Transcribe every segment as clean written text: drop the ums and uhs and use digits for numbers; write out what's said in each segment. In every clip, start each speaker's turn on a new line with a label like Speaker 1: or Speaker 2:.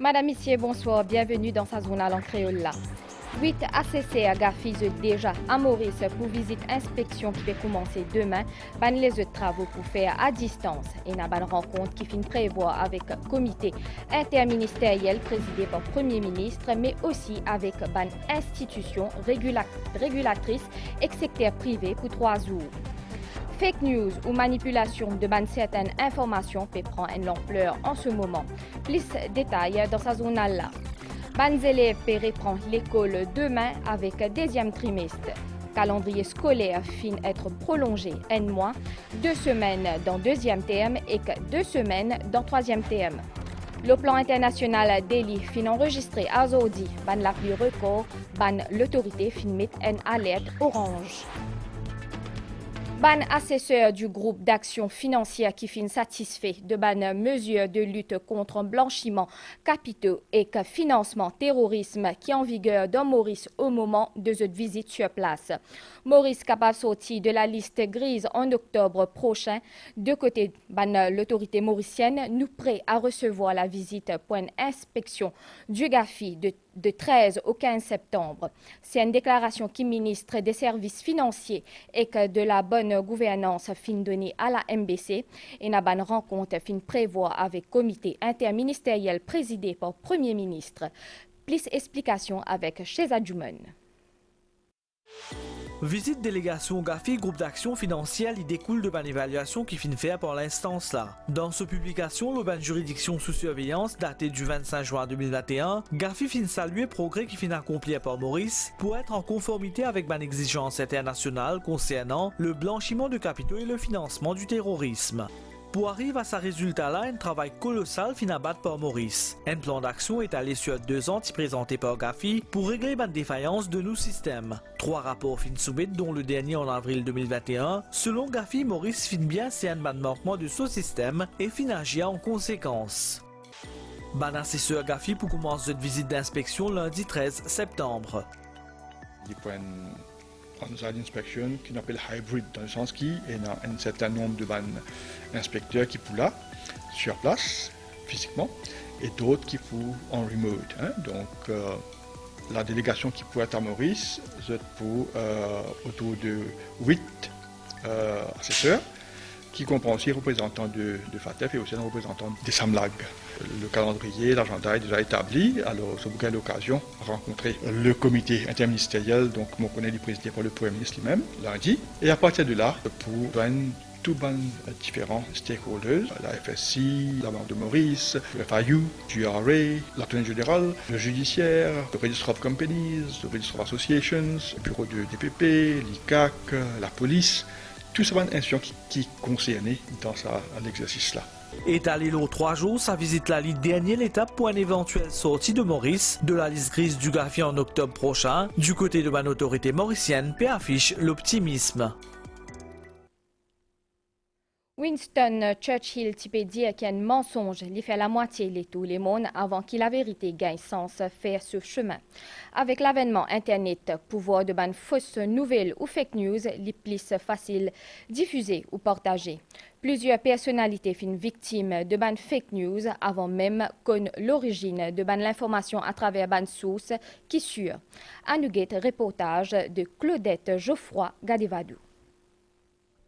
Speaker 1: Madame, Messieurs, bonsoir. Bienvenue dans sa journal en créole là. 8 ACC à Gafis déjà à Maurice pour visite inspection qui peut commencer demain. Ban les autres travaux pour faire à distance. Et n'a une rencontre qui finit prévoir avec comité interministériel présidé par Premier ministre, mais aussi avec ban institution régulatrice et secteur privé pour 3 jours. Fake news ou manipulation de certaines informations peut prendre une ampleur en ce moment. Plus de détails dans sa journal là. Ban élèves peut reprendre l'école demain avec deuxième trimestre. Calendrier scolaire fin être prolongé un mois, 2 semaines dans deuxième terme et 2 semaines dans troisième terme. Le plan international Delhi fin enregistré à Zodi, ban la pluie record, ban l'autorité fin met une alerte orange. Ban assesseur du groupe d'action financière qui fin satisfait de ban mesures de lutte contre blanchiment, capitaux et financement terrorisme qui est en vigueur dans Maurice au moment de cette visite sur place. Maurice capable sorti de la liste grise en octobre prochain. De côté ban l'autorité mauricienne, nous prêts à recevoir la visite pour une inspection du GAFI de 13 au 15 septembre. C'est une déclaration qui ministre des services financiers et que de la bonne gouvernance fin donnée à la MBC et n'a bonne rencontre fin prévoir avec comité interministériel présidé par Premier ministre. Plus explications avec Cheza Djoumen.
Speaker 2: Visite délégation GAFI, groupe d'action financière, il découle de ban évaluation qui finit faire pour l'instance là. Dans ce publication, le ban juridiction sous surveillance daté du 25 juin 2021, GAFI fin saluer progrès qui fin accompli par Maurice pour être en conformité avec ban exigence internationale concernant le blanchiment de capitaux et le financement du terrorisme. Pour arriver à ce résultat-là, un travail colossal fin abattu par Maurice. Un plan d'action étalé sur 2 ans présenté par GAFI pour régler les défaillances de nos systèmes. 3 rapports fin soumis, dont le dernier en avril 2021. Selon GAFI, Maurice fin bien c'est un manquement de ce système et fin agir en conséquence. Ban assesseur GAFI pour commencer cette visite d'inspection lundi 13 septembre.
Speaker 3: On-site inspection qu'on appelle hybrid, dans le sens qu'il y a un certain nombre de inspecteurs qui sont là, sur place, physiquement, et d'autres qui sont en remote. Donc, la délégation qui peut être à Maurice, c'est pour autour de 8 assesseurs, qui comprend aussi représentants de FATF et aussi un représentant des SAMLAG. Le calendrier, l'agenda est déjà établi, alors c'est pour l'occasion de rencontrer le comité interministériel, donc on connaît le présidé par le Premier ministre lui-même, lundi, et à partir de là, pour tous les différents stakeholders, la FSI, la Banque de Maurice, le FIU, GRA, l'Attorney Général, le judiciaire, le Register of Companies, le Register of Associations, le bureau de DPP, l'ICAC, la police, tout ça va être institution qui est concerné dans l'exercice là.
Speaker 2: Étalé aux 3 jours, sa visite la lit dernière étape pour une éventuelle sortie de Maurice de la liste grise du GAFI en octobre prochain. Du côté de mon autorité mauricienne, peut affiche l'optimisme.
Speaker 1: Winston Churchill peut dire qu'il y a un mensonge, il fait la moitié de tout le monde avant que la vérité gagne sens faire ce chemin. Avec l'avènement Internet, pouvoir de ban fausses nouvelles ou fake news, les plus facile diffuser ou partager. Plusieurs personnalités finissent victimes de ban fake news avant même qu'on l'origine de ban l'information à travers ban source qui sûre. À Nuguet, reportage de Claudette Geoffroy Gadevadou.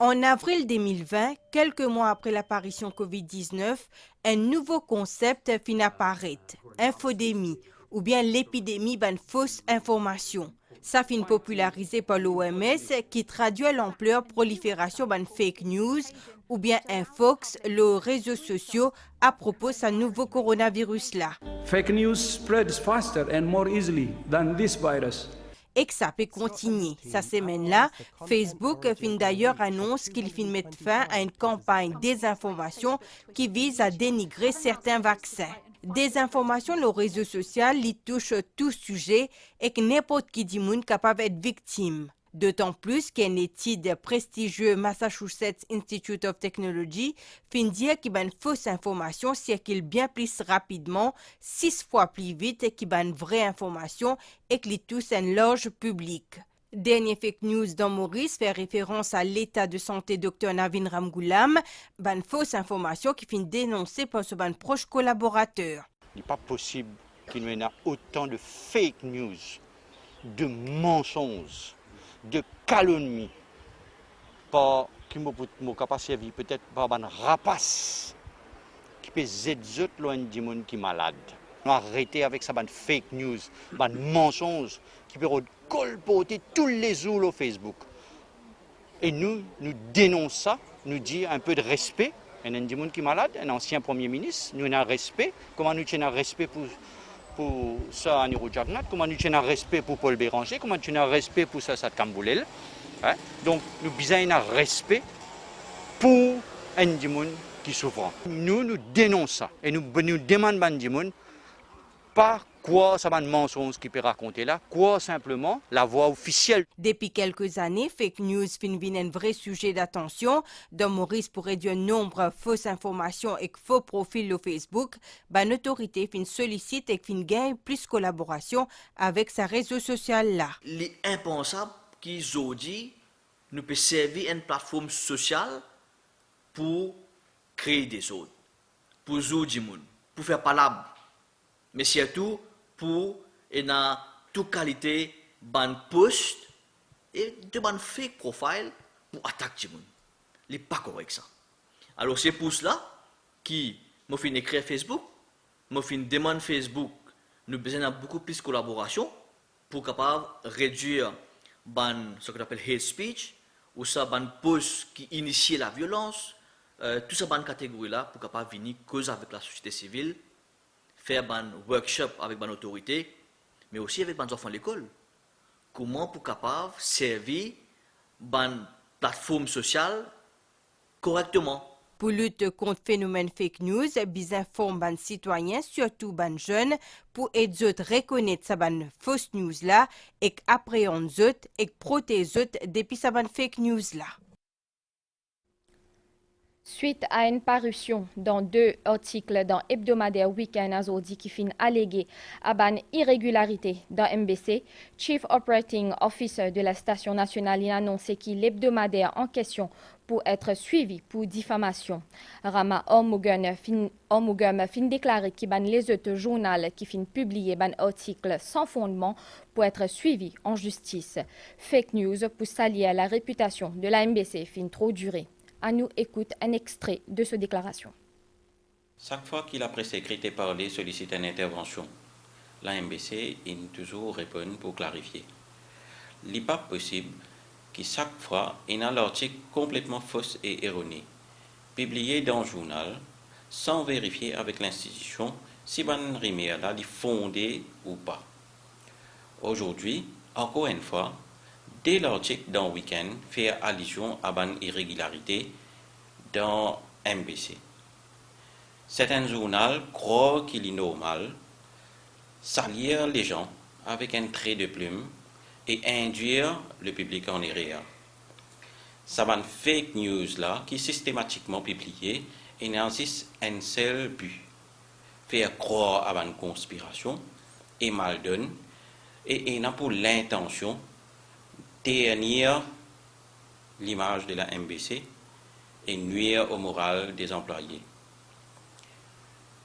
Speaker 4: En avril 2020, quelques mois après l'apparition Covid-19, un nouveau concept finit apparaître, infodémie, ou bien l'épidémie d'une fausse information. Ça finit popularisé par l'OMS qui traduit l'ampleur prolifération d'une fake news ou bien un fox, les réseaux sociaux à propos de ce nouveau coronavirus-là.
Speaker 5: Fake news spreads faster and more easily than this virus.
Speaker 4: Et que ça peut continuer. Cette semaine-là, Facebook fin d'ailleurs annonce qu'il finit mettre fin à une campagne désinformation qui vise à dénigrer certains vaccins. Désinformation, le réseau social, il touche tout sujet et que n'importe qui dit monde capable d'être victime. D'autant plus qu'une étude prestigieuse Massachusetts Institute of Technology fin dire qu'il y a une fausse information circule bien plus rapidement, 6 fois plus vite qu'il y a une vraie information et qu'il touche un large public. Dernier fake news dans Maurice fait référence à l'état de santé Dr Navin Ramgoolam, une fausse information qui finit dénoncée par ce proche collaborateur.
Speaker 6: Il n'est pas possible qu'il y ait autant de fake news, de mensonges, de calomnies, qui m'ont servi peut-être par une rapace qui peut aider loin du monde qui est malade. Arrêtez avec ça, ban fake news, ban mensonges qui peut colporter tous les jours au Facebook. Et nous dénonçons ça, nous disons un peu de respect. Il y a des gens qui sont malades, un ancien Premier ministre, nous avons un respect. Comment nous avons un respect pour ça, Anirudh Jagannath, comment nous avons un respect pour Paul Béranger, comment nous avons un respect pour ça, Kamboulel. Hein? Donc, nous avons besoin d'un respect pour les gens qui souffrent. Nous dénonçons ça et nous demandons à les gens pas quoi ça va de mensonge qui peut raconter là, quoi simplement la voix officielle.
Speaker 4: Depuis quelques années, fake news fin un vrai sujet d'attention. Dans Maurice pour réduire le nombre de fausses informations et faux profils au Facebook, l'autorité fin sollicite et fin gagne plus de collaboration avec sa réseau social là.
Speaker 7: Il est impensable qu'aujourd'hui nous peut servir une plateforme sociale pour créer des autres, pour jouer du monde, pour faire palabre. Mais surtout pour dans toute qualité ban post et de ban fake profile pour attaquer les gens. Ce n'est pas correct ça. Alors c'est pour cela que je fin écrire Facebook, je fin demande Facebook, nous avons besoin de beaucoup plus de collaboration pour capable réduire ce qu'on appelle hate speech ou ça ban post qui initie la violence, tout ça ban catégorie là pour capable venir cause avec la société civile, faire un workshop avec une autorité, mais aussi avec les enfants de l'école. Comment pour capable servir une plateforme sociale correctement.
Speaker 4: Pour lutter contre le phénomène fake news, biz informe les citoyens, surtout les jeunes, pour aider eux à reconnaître ces fausses news là et appréhender eux et protéger eux depuis ces fake news là.
Speaker 1: Suite à une parution dans 2 articles dans Hebdomadaire Week-end Azodi qui fin allégué à ban irrégularité dans MBC, Chief Operating Officer de la station nationale a annoncé que l'hebdomadaire en question pour être suivi pour diffamation. Rama Omugum fin déclaré qu'il ban les autres journaux qui fin publier ban article sans fondement pour être suivi en justice. Fake news pour salir la réputation de la MBC fin trop durer. À nous écoute un extrait de cette déclaration.
Speaker 8: Chaque fois que la presse écrite et parlée sollicite une intervention, la MBC toujours répond pour clarifier. Il n'est pas possible que chaque fois il y a un article complètement faux et erroné, publié dans le journal, sans vérifier avec l'institution si une rumeur est fondée ou pas. Aujourd'hui, encore une fois, dès l'article dans le week-end fait allusion à une irrégularité dans MBC. Certains journaux croient qu'il est normal salir les gens avec un trait de plume et induire le public en erreur. Ça va une fake news là qui est systématiquement publiée et n'insiste un seul but, faire croire à une conspiration et mal donne et n'a pour l'intention ternir l'image de la MBC et nuire au moral des employés.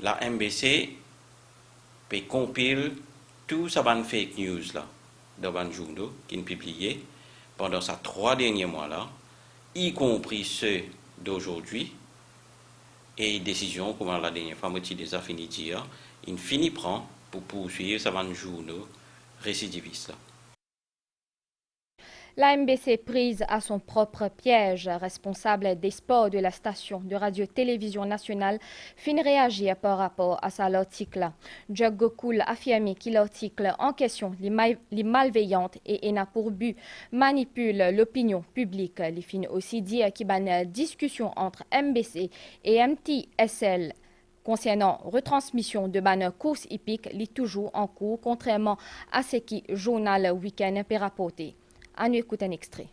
Speaker 8: La MBC peut compiler tout ça ban fake news là dans un journal qui est publié pendant ces 3 derniers mois là, y compris ceux d'aujourd'hui, et décision, comme la dernière fois, je déjà fini de dire, il finit prend pour poursuivre ces journaux récidivistes là.
Speaker 1: La MBC prise à son propre piège, responsable des sports de la station de radio-télévision nationale, fin réagir par rapport à ça l'article. Jacques Gokul affirme que l'article en question est malveillante et n'a pour but manipule l'opinion publique. Il fin aussi dire qu'il y a une discussion entre MBC et MTSL concernant retransmission de ban course hippique est toujours en cours, contrairement à ce qui Journal Week-end peut rapporter. À nous écouter un extrait.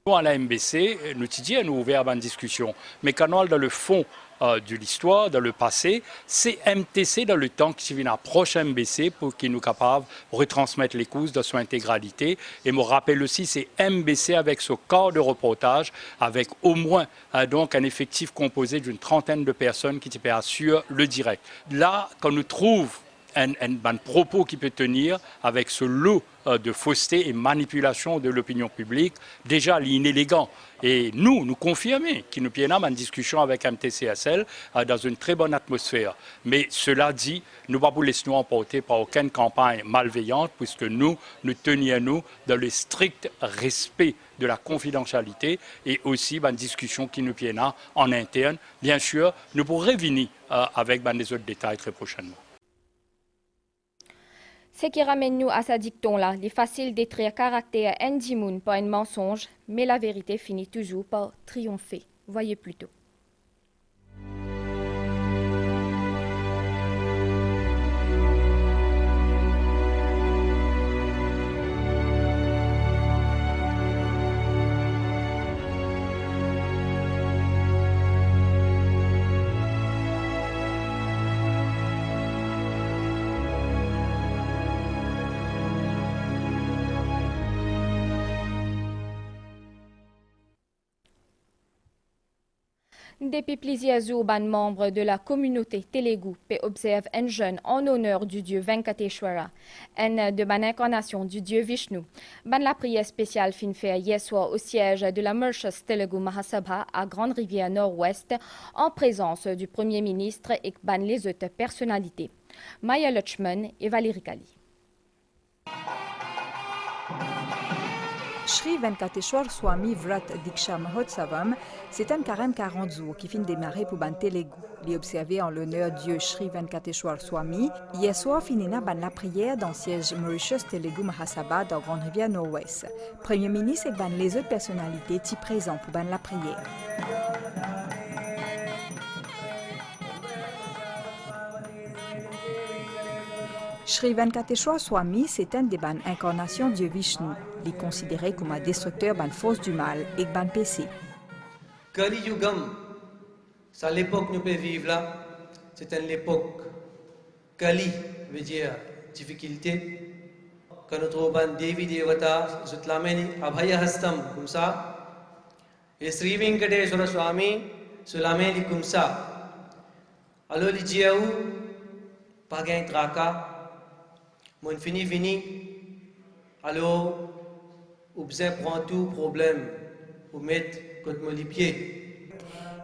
Speaker 9: Nous, à la MBC, nous disons, nous ouverts à une discussion, mais quand on est dans le fond de l'histoire, dans le passé, c'est MTC dans le temps qui vient approche MBC pour qu'il nous capable de retransmettre les causes dans son intégralité. Et me rappelle aussi, c'est MBC avec ce corps de reportage, avec au moins donc un effectif composé d'une trentaine de personnes qui assurent le direct. Là, quand nous trouvons un propos qui peut tenir avec ce lot de fausseté et manipulation de l'opinion publique, déjà l'inélégant. Et nous confirmons qu'il nous piennons une discussion avec MTCSL dans une très bonne atmosphère. Mais cela dit, nous ne pouvons pas nous laisser emporter par aucune campagne malveillante, puisque nous tenions dans le strict respect de la confidentialité et aussi une discussion qui nous piennent en interne. Bien sûr, nous pourrons revenir avec des autres détails très prochainement.
Speaker 1: Ce qui ramène nous à ce dicton-là, il est facile d'écrire caractère Andy Moon par un mensonge, mais la vérité finit toujours par triompher. Voyez plutôt. Depuis plusieurs jours, ban membres de la communauté Telugu observent un jeûne en honneur du dieu Venkateshwara, une de ban incarnation du dieu Vishnu. Ban la prière spéciale fin fait hier soir au siège de la Mauritius Telugu Mahasabha à Grande-Rivière Nord-Ouest en présence du Premier ministre et ban les autres personnalités. Maya Lutchman et Valérie Kali.
Speaker 10: Shri Venkateshwar Swami Vrat Diksha Mahotsavam, c'est un carême 40 jours qui finit démarrer pour ban Telugu. Il est observé en l'honneur Dieu Shri Venkateshwar Swami. Hier soir, finina ban la prière dans le siège Mauritius Telugu Mahasabha dans Grande-Rivière Nord-Ouest. Premier ministre et ban les autres personnalités y présents pour ban la prière. Shri Venkateshwar Swami, c'est un des ban incarnations Dieu Vishnu. Il est considéré comme un destructeur ban force du mal et ban péché.
Speaker 11: Kali Yugam, c'est l'époque que nous pouvons vivre là, c'est une époque. Kali veut dire difficulté. Quand nous trouvons ban Devi Devata, je te l'amène Abhaya Hastam, comme ça. Et Sri Venkateshwara Swami, se l'amène comme ça. Alors, il dit à où, pas gain traka. Mon fini, alors, vous prendre tout problème, vous mettre contre les pieds.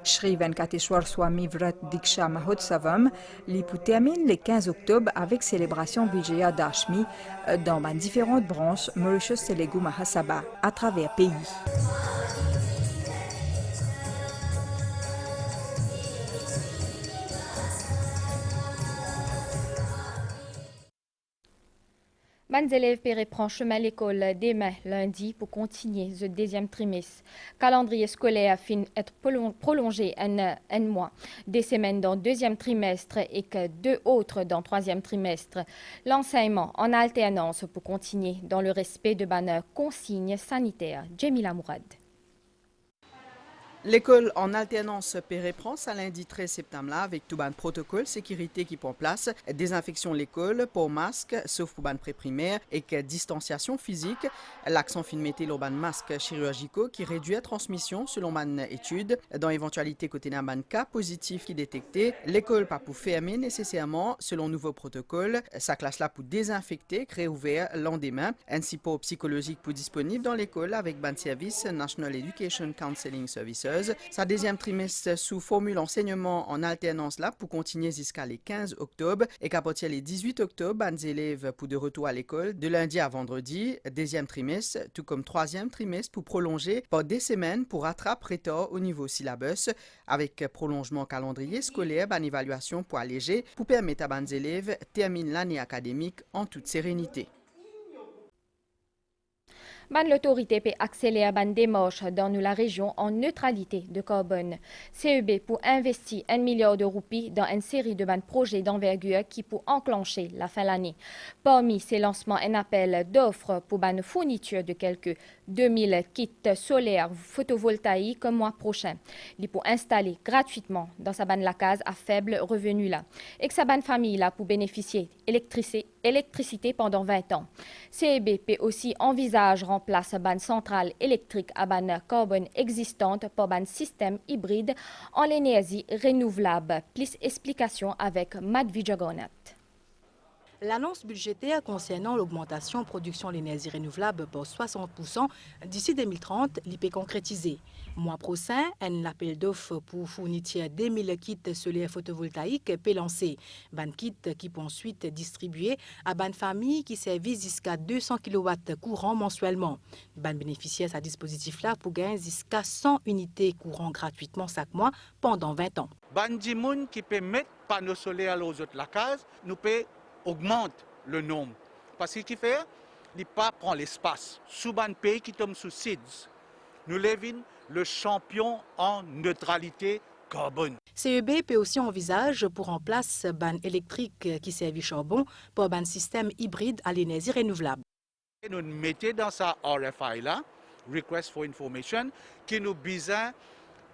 Speaker 10: Shri Venkateshwar Swami Vrat Diksha Mahotsavam, il termine le 15 octobre avec célébration Vijaya Dashmi dans différentes branches Mauritius Telugu Mahasabha à travers le pays.
Speaker 1: Les élèves reprennent chemin à l'école demain, lundi, pour continuer le deuxième trimestre. Calendrier scolaire fin être prolongé un mois, des semaines dans le deuxième trimestre et que 2 autres dans le troisième trimestre. L'enseignement en alternance pour continuer dans le respect de bannes consignes sanitaires. Jamila Mourad.
Speaker 12: L'école en alternance reprend ça lundi 13 septembre là avec tout un protocole sécurité qui prend place, désinfection l'école, port masque sauf pour ban pré-primaire et que distanciation physique. L'accent fin metté le ban masque chirurgicaux qui réduit la transmission selon ban étude. Dans éventualité côté d'un ban cas positif qui détecté, l'école pas pour fermer nécessairement selon nouveau protocole. Sa classe là pour désinfecter, créer ouvert lendemain. Un support psychologique pour disponible dans l'école avec ban service National Education Counseling Services. Sa deuxième trimestre sous formule enseignement en alternance là pour continuer jusqu'à les 15 octobre et qu'à partir les 18 octobre, les élèves pour de retour à l'école de lundi à vendredi, deuxième trimestre, tout comme troisième trimestre pour prolonger par des semaines pour rattraper retard au niveau syllabus avec prolongement calendrier scolaire, ban évaluation pour alléger pour permettre à les élèves terminer l'année académique en toute sérénité.
Speaker 1: Ban l'autorité peut accélérer ban démarche dans la région en neutralité de carbone. CEB pour investir 1 milliard de roupies dans une série de ban projets d'envergure qui pour enclencher la fin de l'année. Parmi ces lancements, un appel d'offres pour ban fourniture de quelques 2000 kits solaires photovoltaïques le mois prochain. Il pour installer gratuitement dans sa ban la case à faible revenu là. Et que sa ban famille là pour bénéficier électricité pendant 20 ans. CEB aussi envisage remplacer ban centrale électrique à ban carbone existante par ban système hybride en l'énergie renouvelable. Plus explications avec Matt Vijagonat.
Speaker 13: L'annonce budgétaire concernant l'augmentation de production d'énergie renouvelable pour 60% d'ici 2030 l'IP concrétisé. Mois prochain, un appel d'offres pour fournir 2000 kits solaires photovoltaïques peut lancer. Ban kit qui peut ensuite distribuer à ban famille qui servit jusqu'à 200 kW courant mensuellement. Ban bénéficiaire à dispositif là pour gagner jusqu'à 100 unités courant gratuitement chaque mois pendant 20 ans.
Speaker 6: Ban dimoun qui peut mettre panneaux solaires aux autres la case, nous peut augmente le nombre. Parce qu'il fait, il pas prend l'espace. Sous un pays qui tombe sous SIDS, nous levons le champion en neutralité carbone.
Speaker 13: CEB peut aussi envisager pour remplacer ban électrique qui servit charbon pour ban système hybride à l'énergie renouvelable.
Speaker 6: Nous mettons dans sa RFI là, Request for Information, qui nous besoin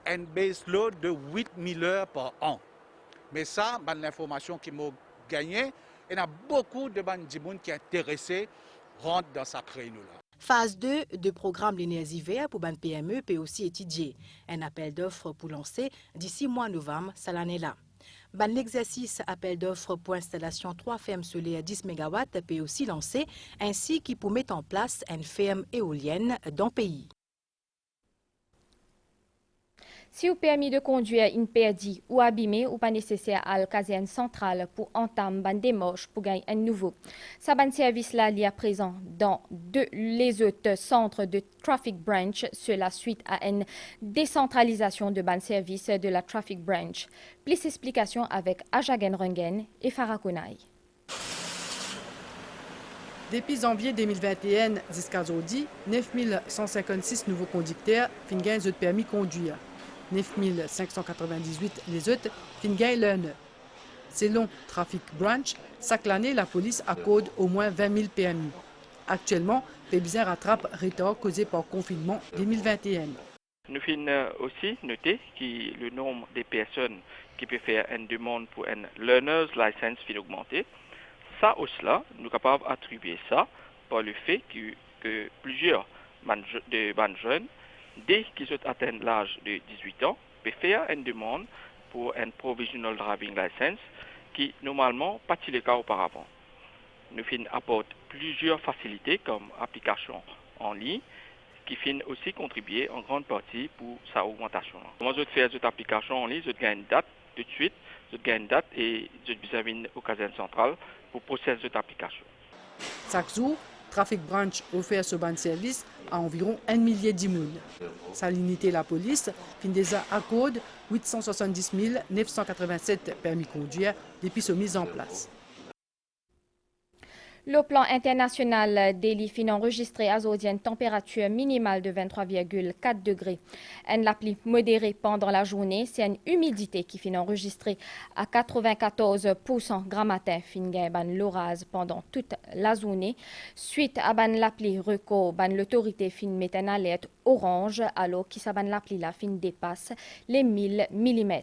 Speaker 6: un base load de 8000 heures par an. Mais ça, l'information qui m'a gagné, il y a beaucoup de bandimounes qui sont intéressés rentrent dans sa créneau-là.
Speaker 13: Phase 2 de programme l'énergie verte pour ban PME peut aussi étudier. Un appel d'offres pour lancer d'ici mois novembre, cette année-là. Ban l'exercice appel d'offres pour installation 3 fermes solaires 10 MW peut aussi lancer, ainsi qu'il pour mettre en place une ferme éolienne dans le pays.
Speaker 1: Si vous permis de conduire une perdu ou abîmé ou pas nécessaire à la caserne centrale pour entamer ban démarche pour gagner un nouveau. Ça ban service là il y a présent dans les autres centres de Traffic Branch sur la suite à une décentralisation de ban service de la Traffic Branch. Plus explications avec Ajagen Rungen et Farah Kounaï.
Speaker 12: Depuis janvier 2021 jusqu'à aujourd'hui, 9156 nouveaux conducteurs fin gagnent le permis de conduire. 9598 les autres fin gagnent learner. Selon Traffic Branch, chaque année, la police accorde au moins 20 000 permis. Actuellement, Pébizin rattrape retard causé par confinement 2021.
Speaker 14: Nous finissons aussi noter que le nombre de personnes qui peuvent faire une demande pour une learner's license finit augmenter. Ça aussi, nous sommes capables d'attribuer ça par le fait que plusieurs de jeunes, dès qu'ils ont atteint l'âge de 18 ans, peuvent faire une demande pour un provisional driving license qui normalement pas le cas auparavant. Nous apportons plusieurs facilités comme application en ligne qui finissent aussi contribuer en grande partie pour sa augmentation. Moi, je fais cette application en ligne, je gagne une date tout de suite, je gagne une date et je viens au caserne centrale pour procéder cette application.
Speaker 12: Chaque jour, Traffic Branch offert ce ban service à environ 1 millier d'immunes. Sa l'unité la police fin déjà accorde 870 987 permis conduire depuis sa mise en place.
Speaker 1: Le plan international d'Eli fin enregistré à aujourd'hui une température minimale de 23,4 degrés. La pluie modérée pendant la journée, c'est une humidité qui fin enregistrée à 94% grand matin, fin ban l'orage pendant toute la journée. Suite à ban la pluie record, ban l'autorité fin met une alerte orange alors que sa ban la pluie la fin dépasse les 1000 mm.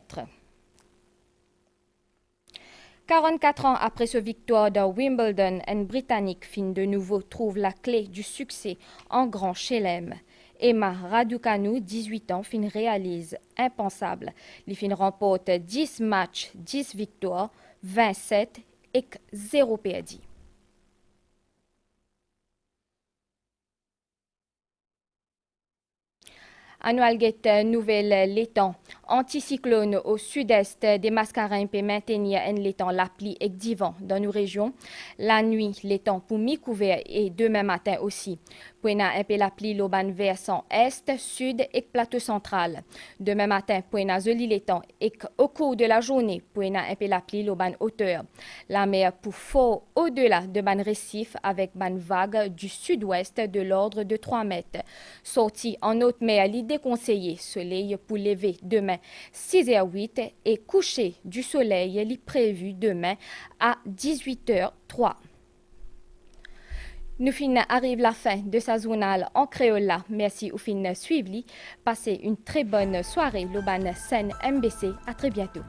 Speaker 1: 44 ans après sa victoire de Wimbledon, un Britannique fin de nouveau trouve la clé du succès en Grand Chelem. Emma Raducanu, 18 ans, fin réalise impensable. Il fin remporte 10 matchs, 10 victoires, 27 et 0 perdu. Annualget nouvelle l'étang. Anticyclone au sud-est des Mascareins peut maintenir un l'étang la pluie et divan dans nos régions. La nuit, l'étang pour mi-couvert et demain matin aussi. Poena un peu la pluie l'auban versant est, sud et plateau central. Demain matin, Poena zoli l'étang et au cours de la journée, Poena un peu la pluie l'auban hauteur. La mer pour fort au-delà de ban récif avec ban vague du sud-ouest de l'ordre de 3 mètres. Sortie en haute mer, l'idée conseillée, soleil pour lever demain 6h08 et coucher du soleil, l'y prévu demain à 18h03. Nous arrive la fin de sa journal en créole là. Merci au fin suivi. Passez une très bonne soirée. L'Auban Sen MBC. À très bientôt.